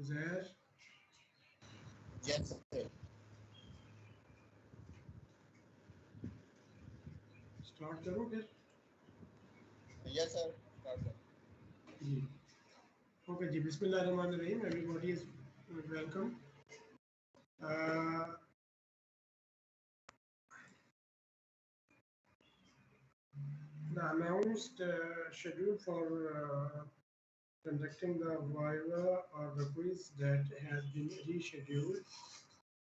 Zair? Yes, sir. Start करो फिर. Yes, sir. Start, sir. Ji. Okay ji. Bismillahirrahmanirrahim. Everybody is welcome. The announced schedule for conducting the Viva or the quiz that has been rescheduled,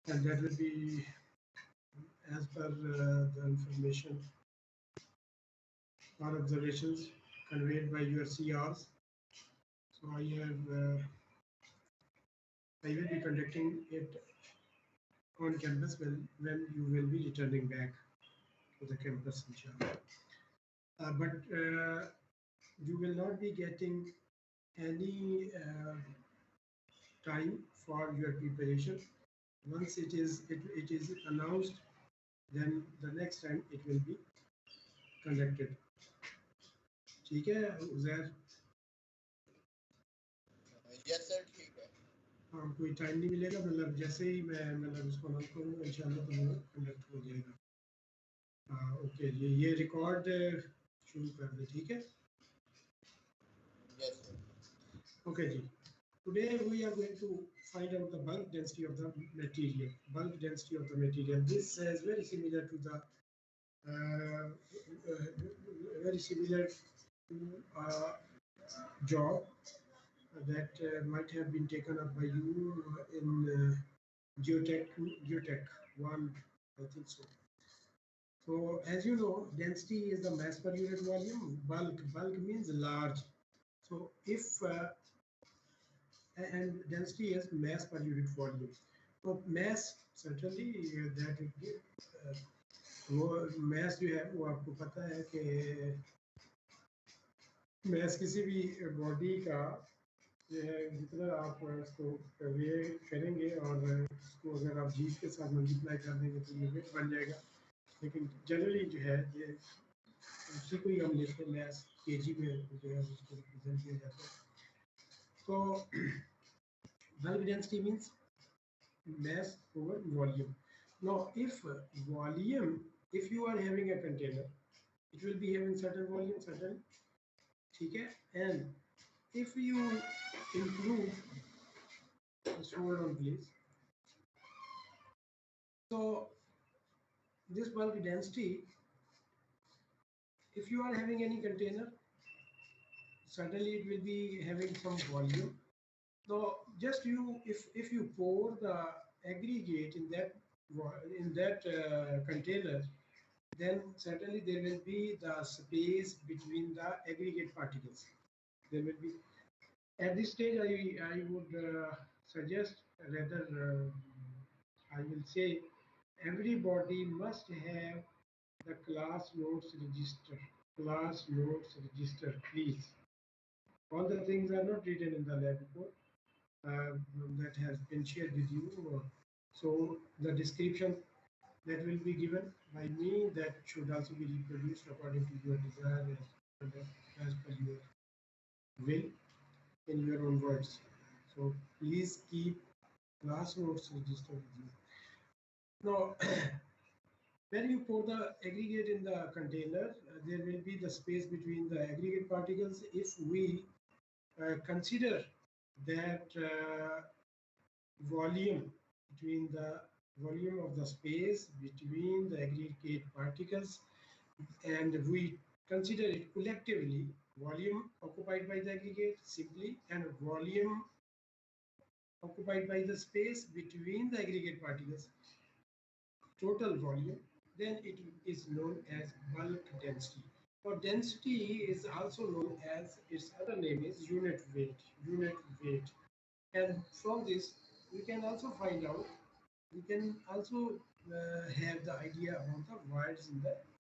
and that will be as per the information or observations conveyed by your CRs. So I will be conducting it on campus when you will be returning back to the campus, inshallah. But you will not be getting any time for your preparation. Once it is announced, then the next time it will be conducted. ठीक है Uzair? Yes, sir. ठीक है. हाँ, कोई time नहीं मिलेगा, मतलब जैसे ही मैं उसको अनाउंस करूँगा इंशाल्लाह तो वो कंडक्ट हो जाएगा. ओके, ये रिकॉर्ड शुरू कर दे, ठीक है? Yes, sir. Okay ji. Today we are going to find out the bulk density of the material. Bulk density of the material. This is very similar to the job that might have been taken up by you in Geotech 1, I think so. So as you know, density is the mass per unit volume. Bulk means large. So if and density is mass per unit volume. So mass certainly that will give वो mass जो है वो आपको पता है कि mass किसी भी body का जितना आप इसको वे करेंगे और इसको अगर आप g के साथ मल्टीप्लाई कर देंगे तो ये वेट बन जाएगा. लेकिन जनरली जो है ये उसी को ही हम लेते हैं, mass kg में जो है उसको रिप्रेजेंट किया जाता है. तो bulk density means mass over volume. Now, if you are having a container, it will be having certain volume, certain, okay? And if you include, just hold on please. So this bulk density, if you are having any container, certainly it will be having some volume. So just if you pour the aggregate in that container, then certainly there will be the space between the aggregate particles. There will be, at this stage I would suggest, rather I will say, everybody must have the class notes register. Class notes register, please. All the things are not written in the lab report that has been shared with you. So the description that will be given by me, that should also be reproduced according to your desire as per your will in your own words. So please keep class notes registered with you. Now, when you pour the aggregate in the container, there will be the space between the aggregate particles. If we consider that volume between the volume of the space between the aggregate particles, and we consider it collectively, volume occupied by the aggregate simply, and volume occupied by the space between the aggregate particles, total volume, then it is known as bulk density. Now density is also known as, its other name is unit weight. And from this we can also find out, we can also have the idea about the voids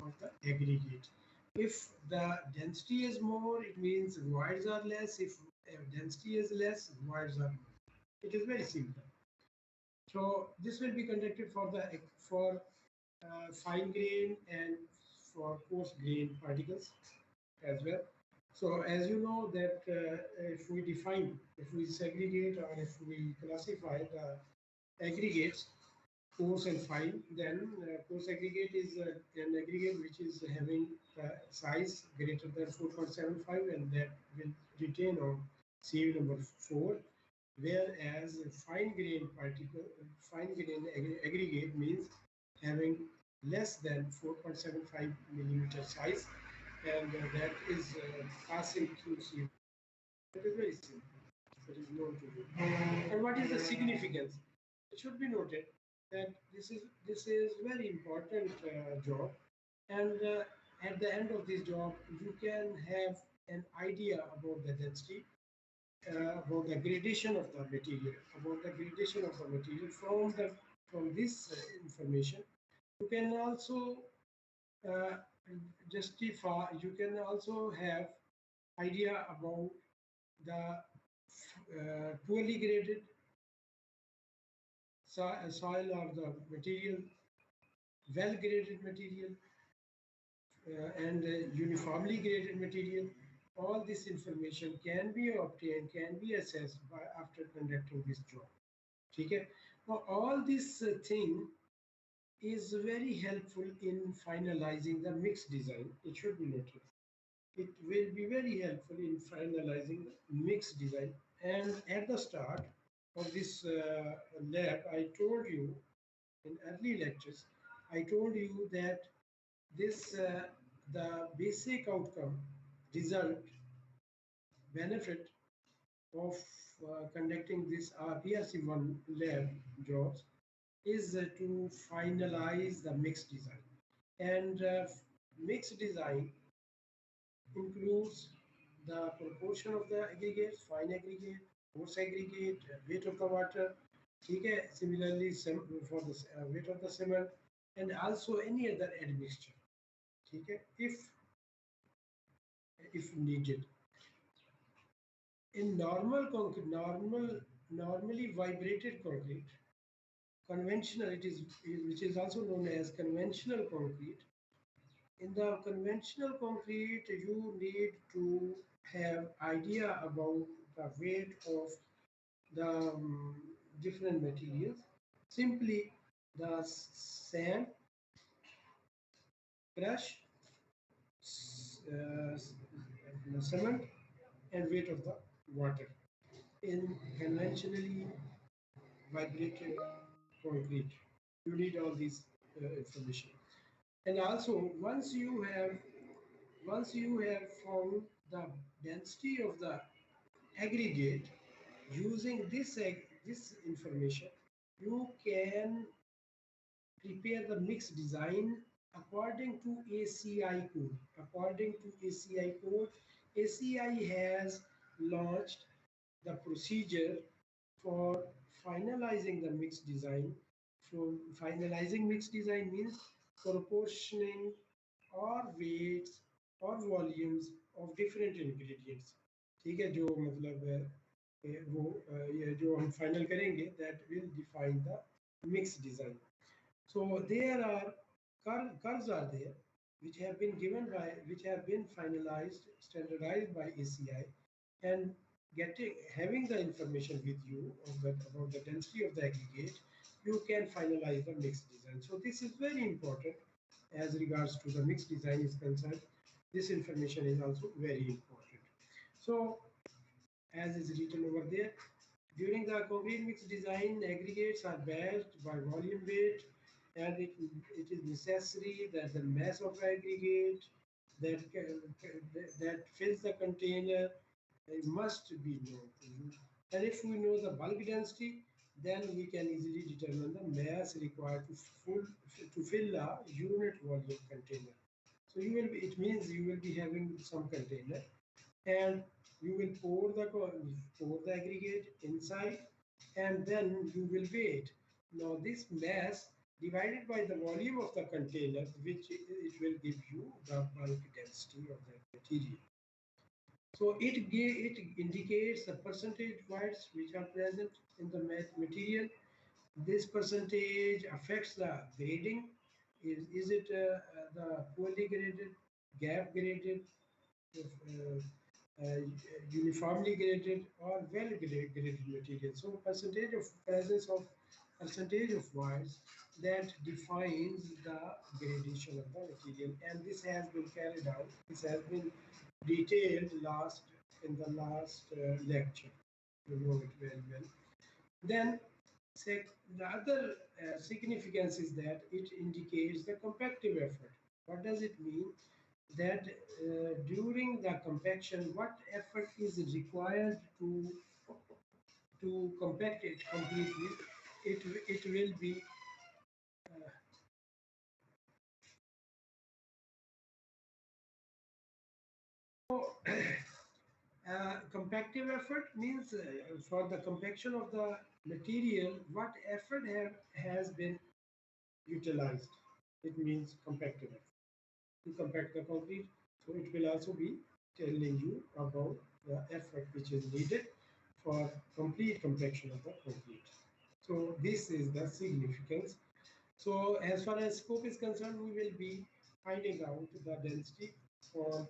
of the aggregate. If the density is more, it means voids are less. If density is less, voids are more. It is very simple. So this will be conducted for fine grain and for coarse grain particles as well. So as you know that if we segregate or if we classify the aggregates, coarse and fine, then coarse aggregate is an aggregate which is having size greater than 4.75 and that will retain on CU number 4, whereas fine grain aggregate means having less than 4.75 millimeter size, and that is passing through CU. That is very simple. That is known to you. And what is the significance? It should be noted that this is very important job, and at the end of this job, you can have an idea about the density, about the gradation of the material, from this information. You can also uh, justify. You can also have idea about the poorly graded soil or the material, well graded material, and uniformly graded material. All this information can be obtained, can be assessed by after conducting this job. Okay? Now, all this thing is very helpful in finalizing the mix design. It should be noted. It will be very helpful in finalizing the mix design. And at the start of this lab, I told you in early lectures, I told you that this the basic outcome, result, benefit of conducting this PRC1 lab jobs is to finalize the mix design. And mix design includes the proportion of the aggregates, fine aggregate, coarse aggregate, weight of the water. Okay. Similarly, for the weight of the cement, and also any other admixture. Okay. If needed. In normal concrete, normally vibrated concrete, conventional it is, which is also known as conventional concrete. In the conventional concrete, you need to have idea about the weight of the different materials. Simply the sand, crush, cement, and weight of the water. In conventionally vibrated concrete, you need all these information. And also, once you have found the density of the aggregate using this information, you can prepare the mix design according to ACI code. ACI has launched the procedure for finalizing the mix design. From finalizing mix design means proportioning or weights or volumes of different ingredients. ठीक है, जो मतलब वो ये जो हम final करेंगे, that will define the mix design. So there are curves are there which have been finalized, standardized by ACI, and having the information with you about the density of the aggregate, you can finalize the mix design. So this is very important as regards to the mix design is concerned. This information is also very important. So as is written over there, during the concrete mix design, aggregates are batched by volume weight, and it is necessary that the mass of aggregate that fills the container must be known to you. And if we know the bulk density, then we can easily determine the mass required to fill a unit volume container. So it means you will be having some container, and you will pour the aggregate inside, and then you will weigh it. Now this mass divided by the volume of the container, which it will give you the bulk density of that material. So it indicates the percentage weights which are present in the material. This percentage affects the grading. Is it the poorly graded, gap graded, uniformly graded or well graded material. So percentage of voids that defines the gradation of the material, and this has been carried out. This has been detailed in the last lecture. You know it very well. Then the other significance is that it indicates the compactive effort. What does it mean? That during the compaction, what effort is required to compact it completely? It will be compactive effort means for the compaction of the material, what effort has been utilized. It means compactive effort. To compact the concrete. So it will also be telling you about the effort which is needed for complete compaction of the concrete. So this is the significance. So as far as scope is concerned, we will be finding out the density for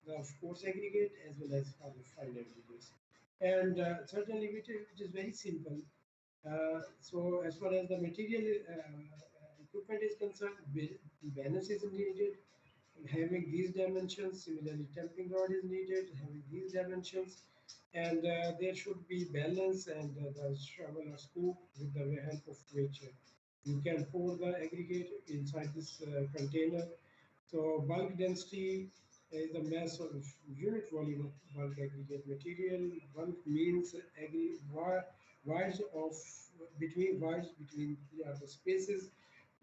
the coarse aggregate as well as for the fine aggregates. And certainly it is very simple. So as far as the material equipment is concerned, balance is needed. Having these dimensions, similarly tamping rod is needed, having these dimensions, and there should be balance and the shovel or scoop with the help of which you can pour the aggregate inside this container. So bulk density is the mass of unit volume of bulk aggregate material. Bulk means voids of between the spaces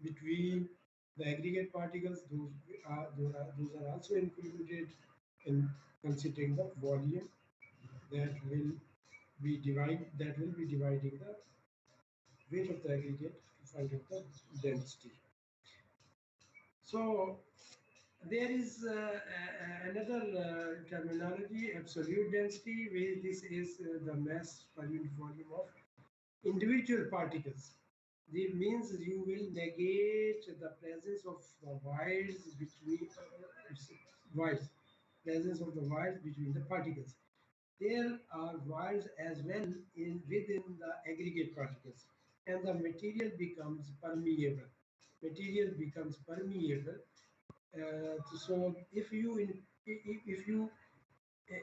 between the aggregate particles. Those are also included in considering the volume that will be dividing the weight of the aggregate to find out the density. So there is another terminology, absolute density, where this is the mass per unit volume of individual particles. This means you will negate the presence of the voids between presence of the voids between the particles. There are voids as well within the aggregate particles, and the material becomes permeable. Material becomes permeable. So if you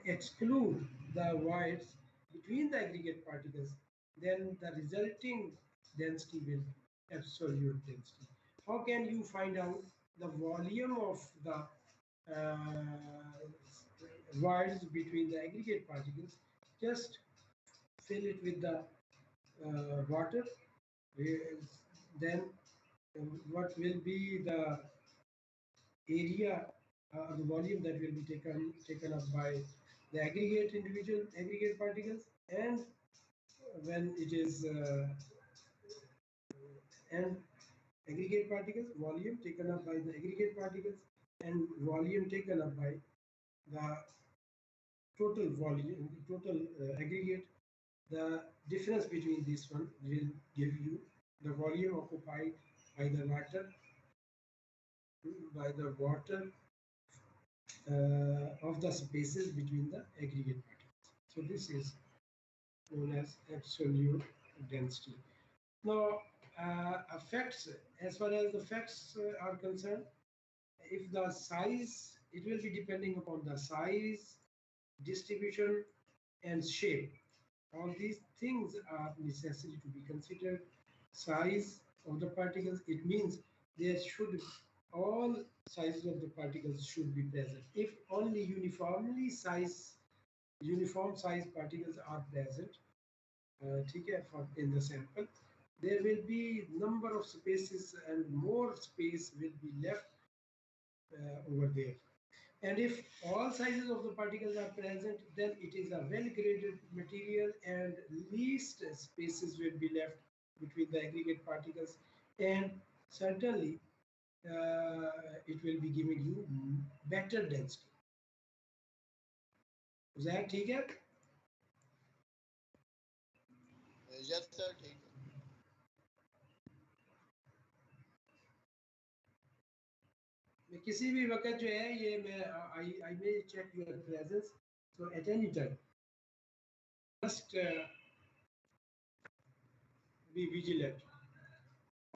exclude the voids between the aggregate particles, then the resulting density will be absolute density. How can you find out the volume of the voids between the aggregate particles? Just fill it with the water. Then what will be the area, the volume that will be taken up by the individual aggregate particles, and when it is and aggregate particles, volume taken up by the aggregate particles, and volume taken up by the total volume, total aggregate. The difference between this one will give you the volume occupied by the water of the spaces between the aggregate particles. So this is known as absolute density. Now, effects, as far as the effects are concerned, if the size, it will be depending upon the size, distribution, and shape. All these things are necessary to be considered. Size of the particles, it means there should all sizes of the particles should be present. If only uniform size particles are present, in the sample, there will be number of spaces and more space will be left over there. And if all sizes of the particles are present, then it is a well-graded material and least spaces will be left between the aggregate particles. And certainly, it will be giving you better density. Is that ठीक? Yes, sir. ठीक है. मैं किसी भी वक्त जो है ये मैं I may check your presence So at any time, must be vigilant.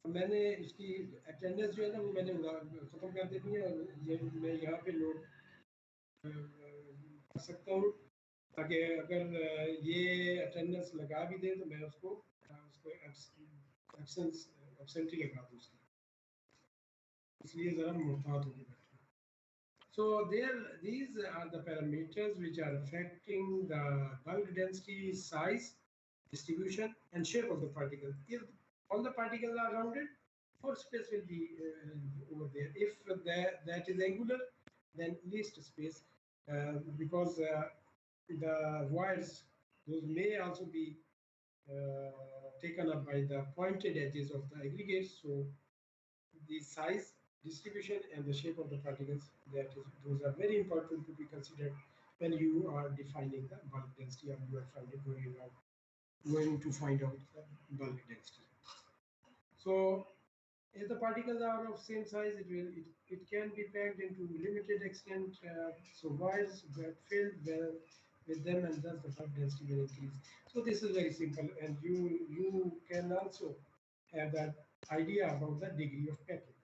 मैंने इसकी अटेंडेंस जो है ना वो मैंने ख़त्म कर देनी है और ये मैं यहाँ पे नोट कर सकता हूँ ताकि अगर ये अटेंडेंस लगा भी दे तो मैं उसको एब्सेंटी लगा दूँ उसकी, इसलिए ज़रा मोहतात होकर बैठना। So these are the parameters which are affecting the bulk density, size, distribution, and shape of the particle. If all the particles are rounded, more space will be over there. If that is angular, then least space, because the wires, those may also be taken up by the pointed edges of the aggregates. So the size, distribution, and the shape of the particles, those are very important to be considered when you are defining the bulk density or you are going to find out the bulk density. So if the particles are of same size, it can be packed into limited extent. So wires get filled well with them, and thus the bulk density will increase. So this is very simple, and you can also have that idea about the degree of packing.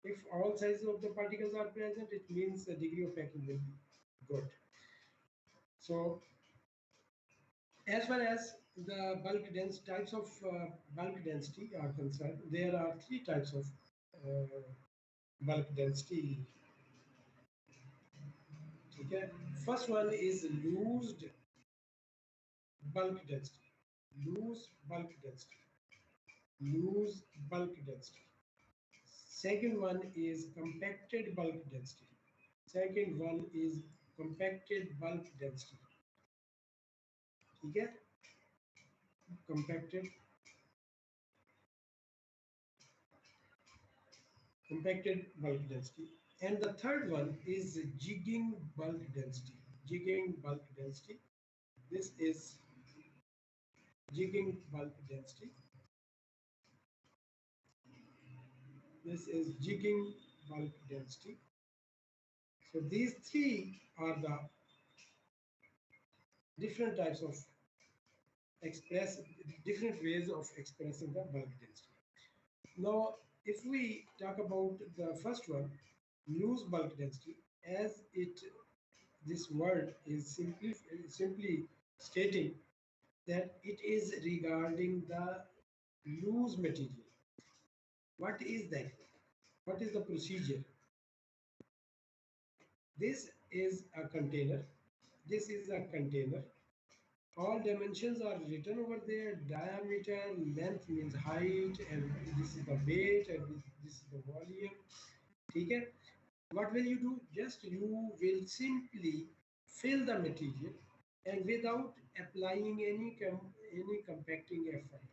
If all sizes of the particles are present, it means the degree of packing will be good. So as far as the bulk density types of bulk density are concerned, there are three types of bulk density. Okay. First one is loosed bulk density. Loose bulk density. Loose bulk density. Second one is compacted bulk density. Second one is compacted bulk density. Okay. Compacted bulk density. And the third one is jigging bulk density. Jigging bulk density. This is jigging bulk density. This is jigging bulk density. So these three are the different types of different ways of expressing the bulk density. Now, if we talk about the first one, loose bulk density, as this word is simply stating that it is regarding the loose material. What is that? What is the procedure? This is a container. This is a container. All dimensions are written over there. Diameter, length means height, and this is the weight, and this is the volume. Okay? What will you do? Just you will simply fill the material, and without applying any compacting effort,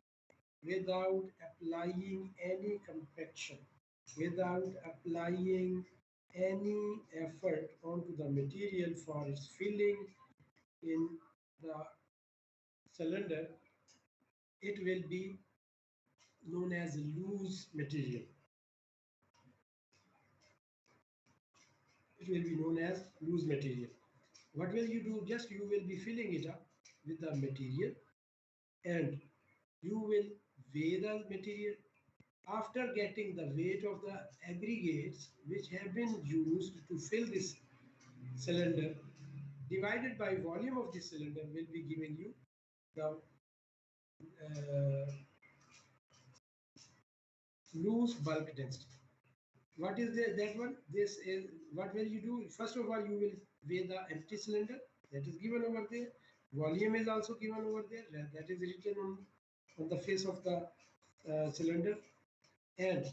without applying any compaction, without applying any effort onto the material for its filling in the cylinder, it will be known as loose material. It will be known as loose material. What will you do? Just you will be filling it up with the material, and you will weigh the material. After getting the weight of the aggregates which have been used to fill this cylinder, divided by volume of this cylinder, will be giving you the loose bulk density. What is that one? This is what will you do? First of all, you will weigh the empty cylinder that is given over there. Volume is also given over there. That is written on the face of the cylinder, and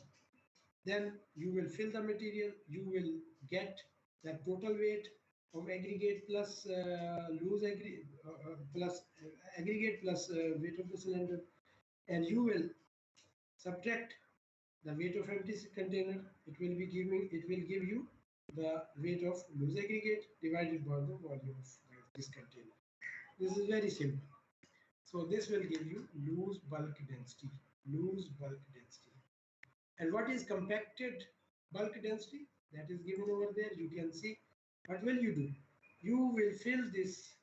then you will fill the material. You will get the total weight of aggregate plus aggregate plus weight of the cylinder, and you will subtract the weight of empty container. It will give you the weight of loose aggregate divided by the volume of this container. This is very simple. So this will give you loose bulk density. Loose bulk density. And what is compacted bulk density? That is given over there. You can see. What will you do? You will fill this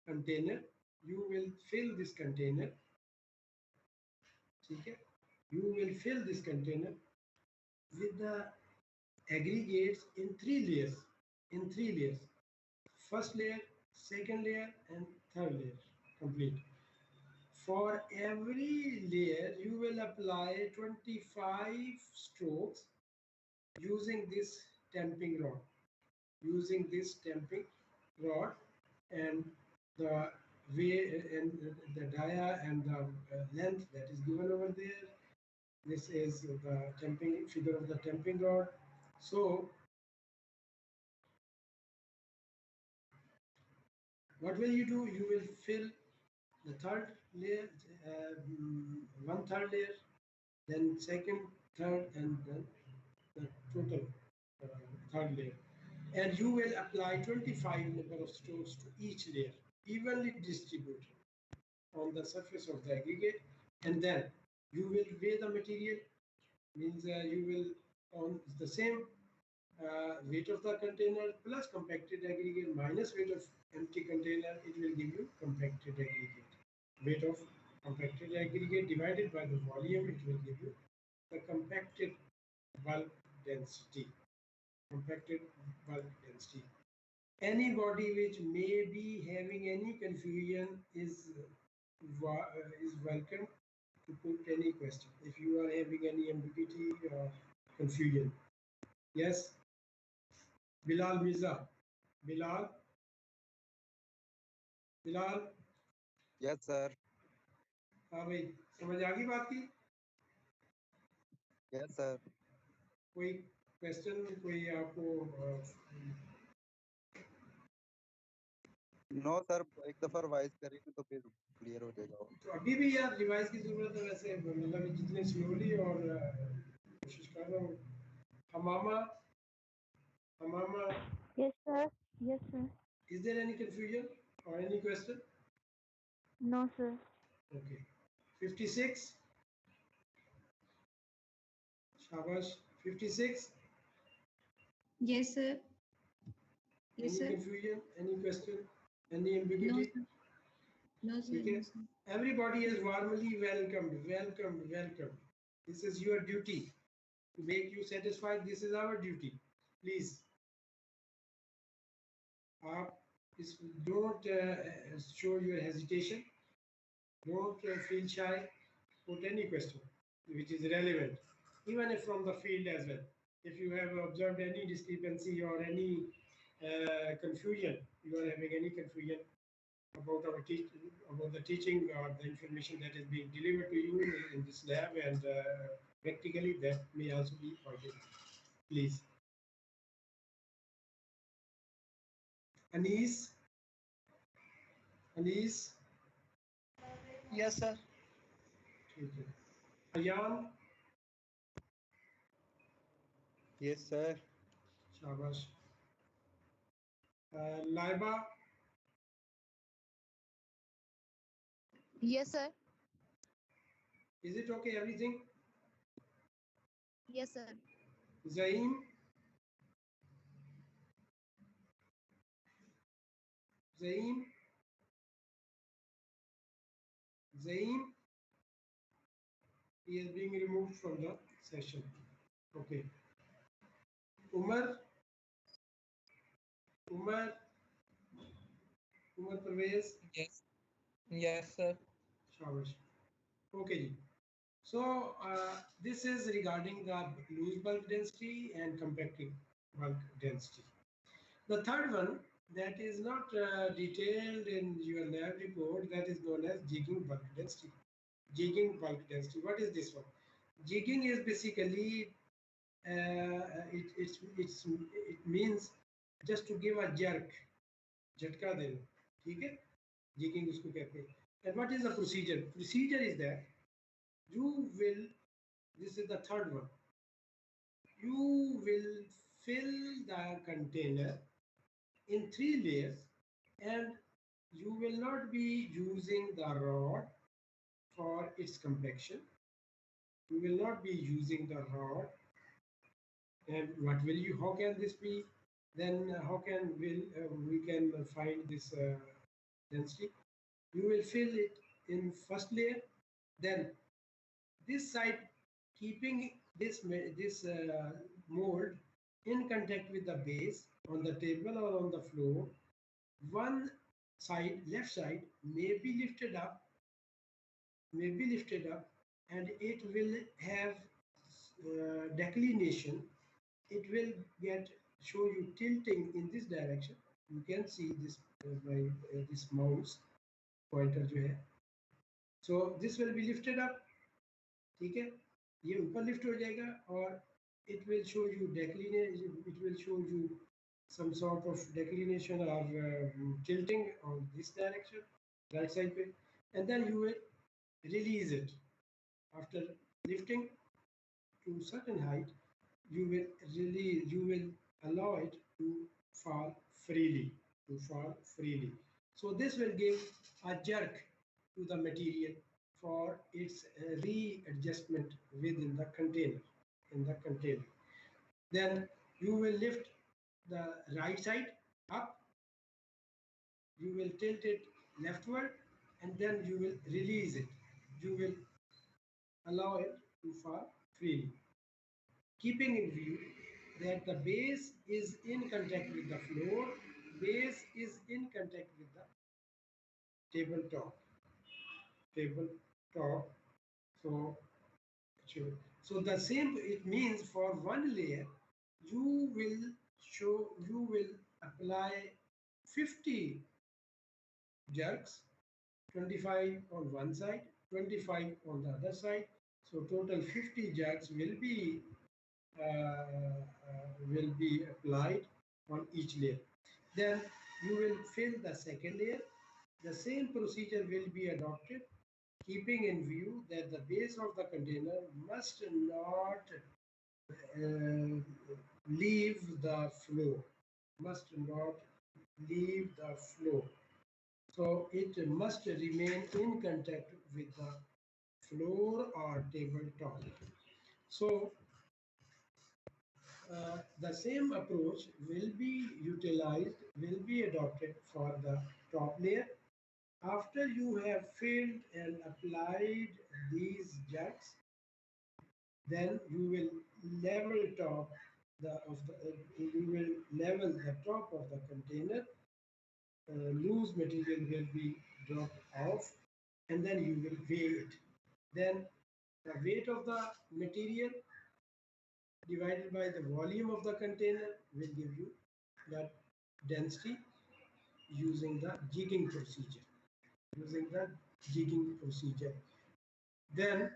container. You will fill this container. Okay? You will fill this container with the aggregates in 3 layers. In 3 layers. First layer, second layer, and third layer. Complete. For every layer, you will apply 25 strokes using this tamping rod. Using this tamping rod, and the way and the dia and the length that is given over there. This is the tamping figure of the tamping rod. So what will you do? You will fill the third layer, one third layer, then second, third, and then the total uh, third layer. And you will apply 25 number of strokes to each layer, evenly distributed on the surface of the aggregate. And then you will weigh the material, means you will on the same weight of the container plus compacted aggregate minus weight of empty container, it will give you compacted aggregate. Weight of compacted aggregate divided by the volume, it will give you the compacted bulk density. Compacted bulk density. Anybody which may be having any confusion is welcome to put any question. If you are having any ambiguity or confusion. Yes, Bilal Mirza. Bilal. Bilal. Yes, sir. हाँ भाई समझ आ गई बात की? Yes, sir. कोई question कोई आपको no sir, एक दफा रिवाइज करेंगे तो फिर क्लियर हो जाएगा। तो अभी भी यार रिवाइज की जरूरत है वैसे, मतलब जितने स्लोली और कोशिश कर रहा हूँ। हमामा. Yes, sir. Yes, sir. Is there any confusion or any question? No, sir. Okay. 56. Shabash. 56. Yes, sir. Yes, Any sir. confusion? Any question? Any ambiguity? No, sir. Okay. No, sir. Everybody is warmly welcomed. Welcomed. This is your duty to make you satisfied. This is our duty. Please. Don't show your hesitation. Don't feel shy. Put any question which is relevant, even if from the field as well. If you have observed any discrepancy or any confusion, you are having any confusion about our about the teaching or the information that is being delivered to you in this lab and practically, that may also be pointed. Please. Anis. Yes, sir. Okay. Ayan. Yes, sir. Shabash. Laiba. Yes, sir. Is it okay, everything? Yes, sir. Zaim. Zaim. He is being removed from the session. Okay. Umar Pervez. Yes. Yes, sir. Shabash. Okay. So this is regarding the loose bulk density and compacted bulk density. The third one that is not detailed in your lab report, that is known as jigging bulk density. Jigging bulk density. What is this one? Jigging is basically it means just to give a jerk, झटका देना, ठीक है? Jigging उसको कहते हैं. And what is the procedure? Procedure is that you will, this is the third one, you will fill the container in 3 layers and you will not be using the rod for its compaction. You will not be using the rod. And what will you, how can this be? Then how can we can find this density. You will fill it in first layer, then this side, keeping this mold in contact with the base on the table or on the floor. One side, left side, may be lifted up, and it will have declination. It will show you tilting in this direction. You can see this by this mouse pointer जो है. So this will be lifted up. ठीक है, ये ऊपर lift हो जाएगा और it will show you declination. It will show you some sort of declination or tilting on this direction, right side पे, and then you will release it after lifting to certain height. You will allow it to fall freely. So this will give a jerk to the material for its readjustment within the container. Then you will lift the right side up, you will tilt it leftward, and then you will release it. You will allow it to fall freely, keeping in view that the base is in contact with the floor, base is in contact with the tabletop. So the same, it means for one layer you will apply 50 jerks, 25 on one side, 25 on the other side. So total 50 jerks will be applied on each layer. Then you will fill the second layer. The same procedure will be adopted, keeping in view that the base of the container must not leave the floor. So it must remain in contact with the floor or tabletop. So the same approach will be adopted for the top layer. After you have filled and applied these jerks, then you will level the top of the container. Loose material will be dropped off, and then you will weigh it. Then the weight of the material divided by the volume of the container will give you that density using the jigging procedure. Then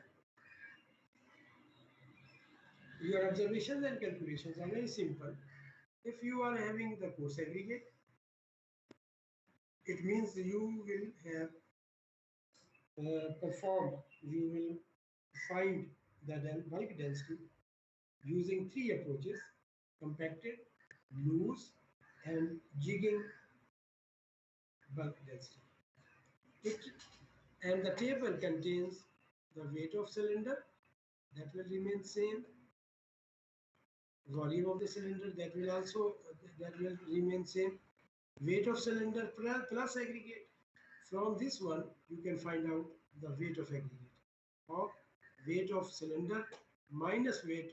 your observations and calculations are very simple. If you are having the coarse aggregate, it means you will have you will find the bulk density using three approaches: compacted, loose, and jigging bulk density. And the table contains the weight of cylinder, that will remain same. Volume of the cylinder, that will remain same. Weight of cylinder plus aggregate. From this one, you can find out the weight of aggregate, or weight of cylinder minus weight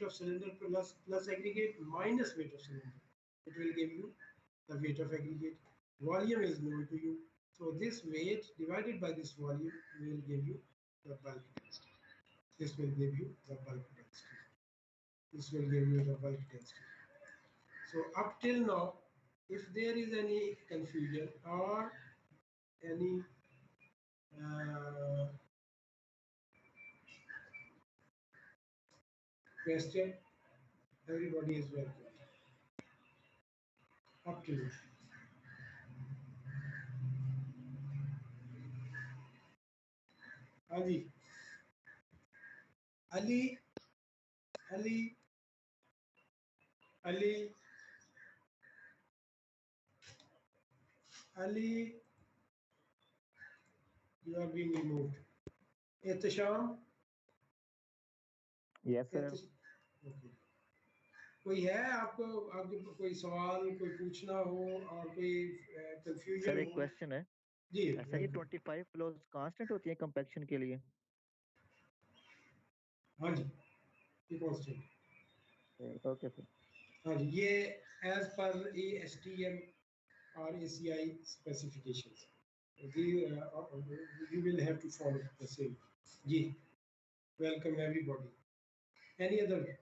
of cylinder plus aggregate minus weight of cylinder. It will give you the weight of aggregate. Volume is known to you, so this weight divided by this volume will give you the bulk density. This will give you the bulk density. So up till now, if there is any confusion or any question, everybody is welcome. Up to you. Ali. Ali, you are being removed. Ehtisham? Yes, sir. Okay. कोई है आपको, आपके कोई सवाल कोई पूछना हो और कोई सर कंफ्यूजन एक हो? क्वेश्चन है, जी ऐसा ये 25 फ्लोज कांस्टेंट होती है कंपैक्शन के लिए? हाँ जी, ये कांस्टेंट। Okay sir. हाँ जी, ये एज पर ASTM और ACI specifications. You will have to follow the same. Ji, welcome everybody. Any other?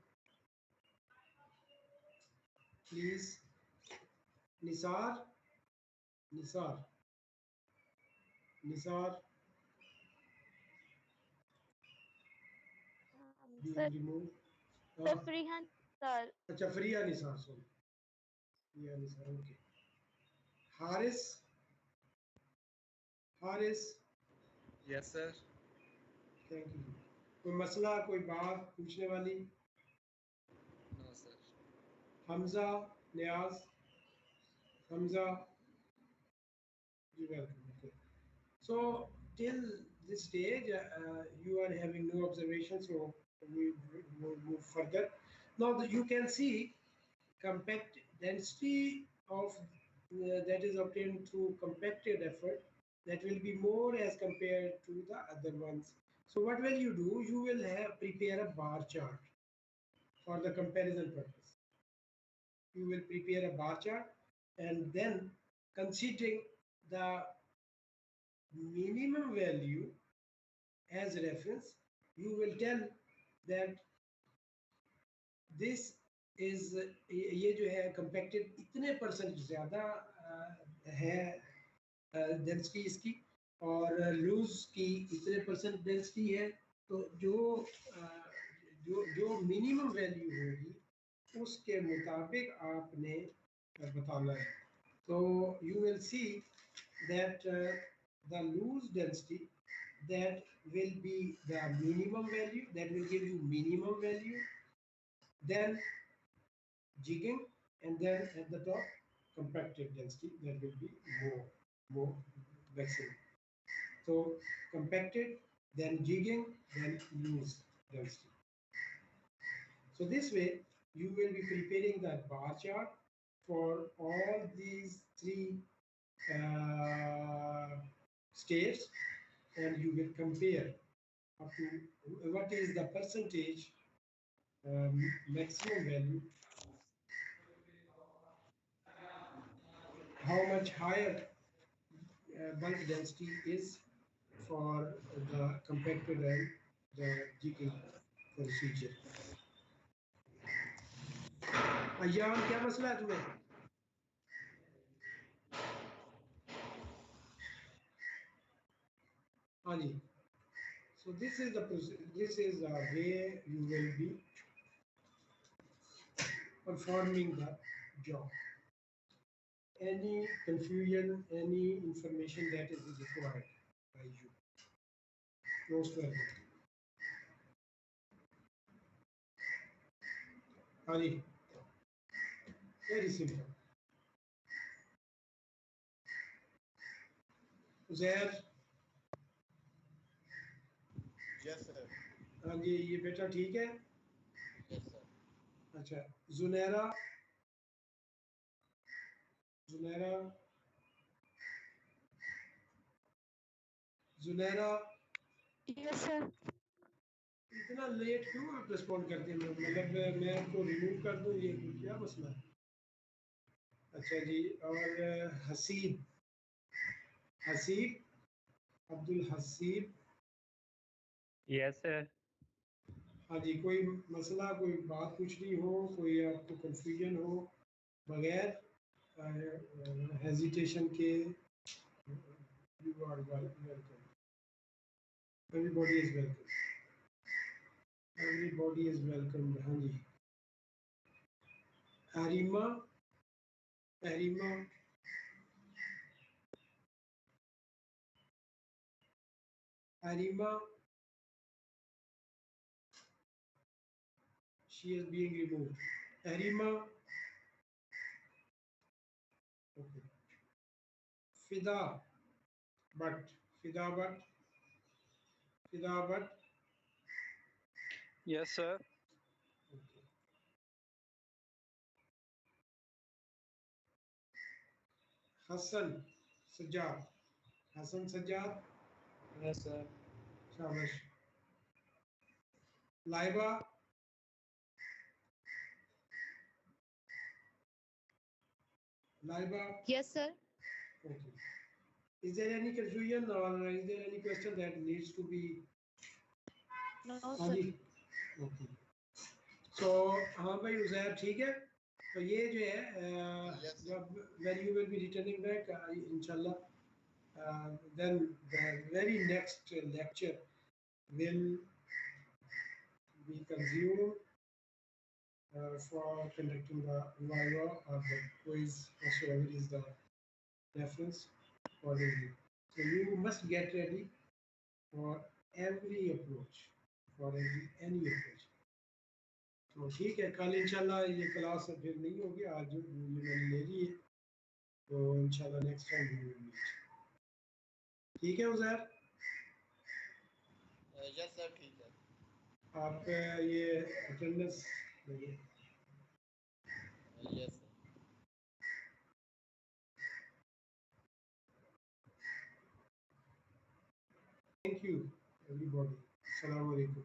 Please, Nisar, Nisar, Nisar, being Sir, removed. sir, Freehan, sir. अच्छा, Friya Nisar, sorry. Friya Nisar, okay. Haris, Haris, Yes, sir. thank you. कोई मसला, कोई बात पूछने वाली? No, sir. Hamza, Niaz, Hamza, you're welcome. Okay. So till this stage, you are having no observations, so we will move further. Now you can see compact density of that is obtained through compacted effort, that will be more as compared to the other ones. So what will you do? You will have prepare a bar chart for the comparison purpose. You will prepare a bar chart, and then considering the minimum value as reference, you will tell that this is ये जो है compacted इतने percent ज़्यादा है density इसकी, और loose की इतने परसेंट डेंसिटी है। तो जो जो मिनिमम वैल्यू होगी उसके मुताबिक आपने बताना है। तो you will see that the loose density, that will be the minimum value, that will give you minimum value, then jigging, and then at the top compacted density, that will be more maximum. So compacted, then jigging, then loose density. So this way you will be preparing that bar chart for all these three states, and you will compare up to what is the percentage maximum value, how much higher bulk density is for the compacted and the jigging procedure. Ayyan, क्या मसला है तुम्हें? हाँ जी. So this is the way you will be performing the job. Any confusion, any information that is required by you, most welcome. Ali, very simple. Uzair, Yes, sir. हाँ जी, ये बेटा ठीक है? Yes, sir. अच्छा, जुनैरा, जुनैरा, जुनैरा, Yes, sir. इतना late क्यों आप respond करते हैं? मतलब मैं आपको रिमूव कर दूं, ये क्या मसला है? अच्छा जी, और हसीब, हसीब, अब्दुल हसीब, Yes, sir. हाँ जी, कोई मसला, कोई बात पूछनी हो, कोई आपको कंफ्यूजन हो, बगैर हेजिटेशन के, you are welcome. Everybody is welcome. Everybody is welcome. हाँ जी, अरीमा, अरीमा, अरीमा, she is being removed. Arima, okay. Fida, but Fida, but Fida, but Yes, sir. okay. Hasan Sajjad, Hasan Sajjad, Yes, sir. शाबाश। Laiba, Laiba, Yes, sir. okay. Is there any confusion or is there any question that needs to be? No, हाँ sir. जी, okay. सो हाँ भाई उज़ैर ठीक है। तो ये जो है Yes, sir. जब when you will be returning back inshallah, then the very next lecture will be consumed for conducting the viva or the quiz, whatsoever is the reference for review. So you must get ready for every approach, for any approach. तो ठीक है, कल इंशाल्लाह ये class फिर नहीं होगी, आज ये मैंने ले ली है, तो इंशाल्लाह next time we will meet. ठीक है उज़ैर, Yes, sir. ठीक है। आप ये अटेंडेंस लगे। Yes, sir. Thank you everybody, अस्सलाम वालेकुम।